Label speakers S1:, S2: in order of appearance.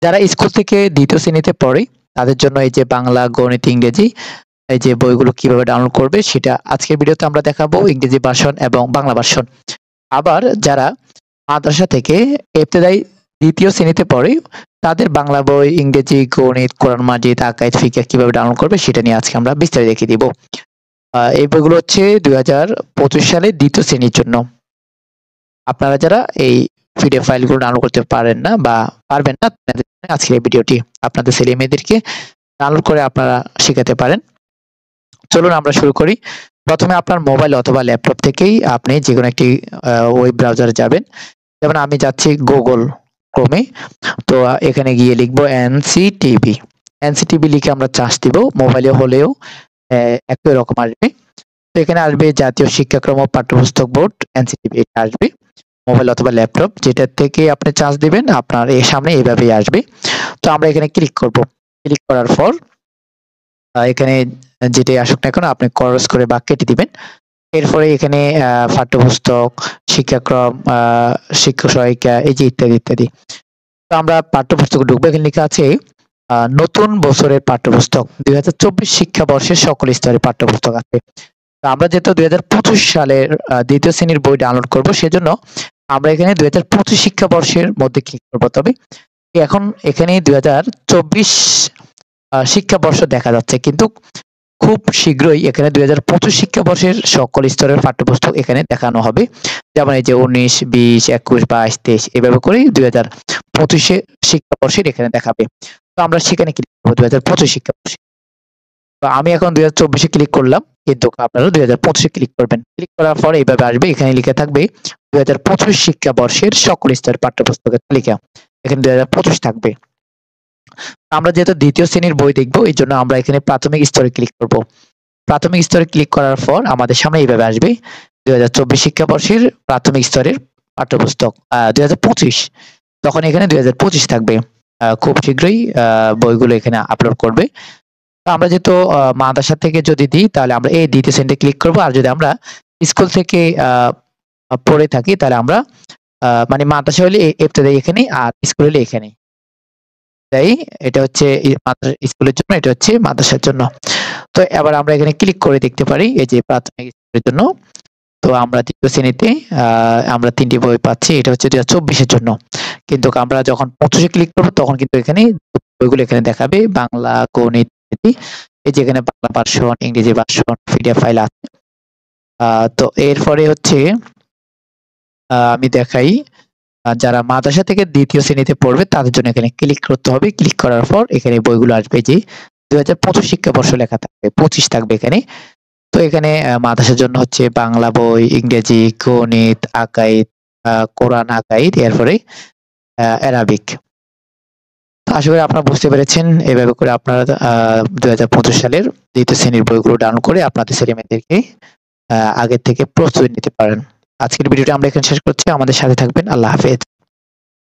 S1: যারা স্কুল থেকে ২য় শ্রেণীতে পড়ে তাদের জন্য এই যে বাংলা, গণিত, ইংরেজি এই যে বইগুলো কিভাবে ডাউনলোড করবে সেটা আজকের ভিডিওতে আমরা দেখাবো, ইংরেজি ভার্সন এবং বাংলা ভার্সন। আবার যারা মাদ্রাসা থেকে ইবতেদায়ী ২য় শ্রেণীতে পড়ে তাদের বাংলা বই, ইংরেজি, গণিত, কোরআন মাজিদ, আকাইদ, ফিকহ কিভাবে ডাউনলোড করবে সেটা নিয়ে আজকে আমরা বিস্তারিত দেখিয়ে দিব। এই বইগুলো হচ্ছে ২০২৫ সালে ২য় শ্রেণীর জন্য। আপনারা যারা এই পিডিএফ ফাইলগুলো ডাউনলোড করতে পারেন না বা পারবেন না, তাদের জন্য আজকের এই ভিডিওটি। আপনাদের ছেলে মেয়েদেরকে ডাউনলোড করে আপনারা শেখাতে পারেন। চলুন আমরা শুরু করি। প্রথমে আপনার মোবাইল অথবা ল্যাপটপ থেকেই আপনি যেকোনো একটি ওয়েব ব্রাউজারে যাবেন। যেমন আমি যাচ্ছি গুগল ক্রোমে। তো এখানে গিয়ে লিখবো এনসিটিভি। এনসিটিভি লিখে আমরা সার্চ দিব। মোবাইলে হলেও একই রকম আসবে। তো এখানে আসবে জাতীয় শিক্ষাক্রম ও পাঠ্যপুস্তক বোর্ড, এনসিটিভি এটা আসবে। মোবাইল অথবা ল্যাপটপ যেটা থেকে আপনি চার্জ দিবেন আপনার এই সামনে এইভাবেই আসবে। তো আমরা এখানে ক্লিক করব। ক্লিক করার পর এখানে যেটাই আসুক না কেন আপনি ক্রস করে বা কেটে দিবেন। এরপরে এখানে পাঠ্যপুস্তক, শিক্ষাক্রম, শিক্ষক সহায়িকা এই যে ইত্যাদি ইত্যাদি। তো আমরা পাঠ্যপুস্তক ঢুকবো। এখানে লেখা আছে নতুন বছরের পাঠ্যপুস্তক ২০২৪ শিক্ষাবর্ষের সকল স্তরের পাঠ্যপুস্তক আছে। তো আমরা যেহেতু ২০২৫ সালের ২য় শ্রেণীর বই ডাউনলোড করব সেজন্য আমরা এখানে ২০২৫ শিক্ষাবর্ষের মধ্যে ক্লিক করব। তবে এখন এখানে ২০২৪ শিক্ষাবর্ষ দেখা যাচ্ছে, কিন্তু খুব শীঘ্রই এখানে ২০২৫ শিক্ষাবর্ষের সকল স্তরের পাঠ্যপুস্তক এখানে দেখানো হবে। যেমন এই যে ১৯, ২০, ২১, ২২, ২৩ এভাবে করেই ২০২৫ শিক্ষাবর্ষের এখানে দেখাবে। তো আমরা সেখানে ক্লিক করব ২০২৫ শিক্ষাবর্ষে। তো আমি এখন ২০২৪ এ ক্লিক করলাম, কিন্তু আপনারা ২০২৫ এ ক্লিক করবেন। ক্লিক করার পরে এইভাবে আসবে। এখানে লিখে থাকবে ২০২৫ শিক্ষাবর্ষের সকল স্তরের পাঠ্যপুস্তকের তালিকা। এখানে ২০২৫ থাকবে। আমরা যেহেতু ২য় শ্রেণীর বই দেখব এই জন্য আমরা এখানে প্রাথমিক স্তরে ক্লিক করব। প্রাথমিক স্তরে ক্লিক করার পর আমাদের সামনে এইভাবে আসবে ২০২৪ শিক্ষাবর্ষের প্রাথমিক স্তরের পাঠ্যপুস্তক ২০২৫। তখন এখানে ২০২৫ থাকবে। খুব শীঘ্রই বইগুলো এখানে আপলোড করবে। আমরা যেহেতু মাদ্রাসা থেকে যদি দিই তাহলে আমরা এই ২য় শ্রেণীতে ক্লিক করব। আর যদি আমরা স্কুল থেকে পড়ে থাকি তাহলে আমরা মানে মাদ্রাসা হলে ইবতেদায়ী এখানে আর স্কুল হলে এখানে। তাই এটা হচ্ছে স্কুলের জন্য, এটা হচ্ছে মাদ্রাসার জন্য। তো এবার আমরা এখানে ক্লিক করে দেখতে পারি এই যে প্রাথমিক স্কুলের জন্য। তো আমরা ২য় শ্রেণীতে আমরা ৩টি বই পাচ্ছি। এটা হচ্ছে ২০২৪ এর জন্য। কিন্তু আমরা যখন ২৫ এ ক্লিক করব তখন কিন্তু এখানে বইগুলো এখানে দেখাবে বাংলা, গণিত, ইত্যাদি। এই যে এখানে বাংলা ভার্সন, ইংরেজি ভার্সন, পিডিএফ ফাইল আছে। তো এরপরে হচ্ছে আমি দেখাই যারা মাদ্রাসা থেকে ২য় শ্রেণীতে পড়বে তাদের জন্য এখানে ক্লিক করতে হবে। ক্লিক করার পর এখানে বইগুলো আসবে যে ২০২৫ শিক্ষাবর্ষ লেখা থাকবে, ২৫ থাকবে এখানে। তো এখানে মাদ্রাসার জন্য হচ্ছে বাংলা বই, ইংরেজি, গণিত, আকাইদ, কোরআন আকাইদ, এরপরে অ্যারাবিক। তো আশা করি আপনারা বুঝতে পেরেছেন। এভাবে করে আপনারা ২০২৫ সালের ২য় শ্রেণীর বইগুলো ডাউনলোড করে আপনাদের ছেলেমেয়েদেরকে আগের থেকে প্রস্তুতি নিতে পারেন। আজকের ভিডিওটা আমরা এখানে শেষ করছি। আমাদের সাথে থাকবেন। আল্লাহ হাফেজ।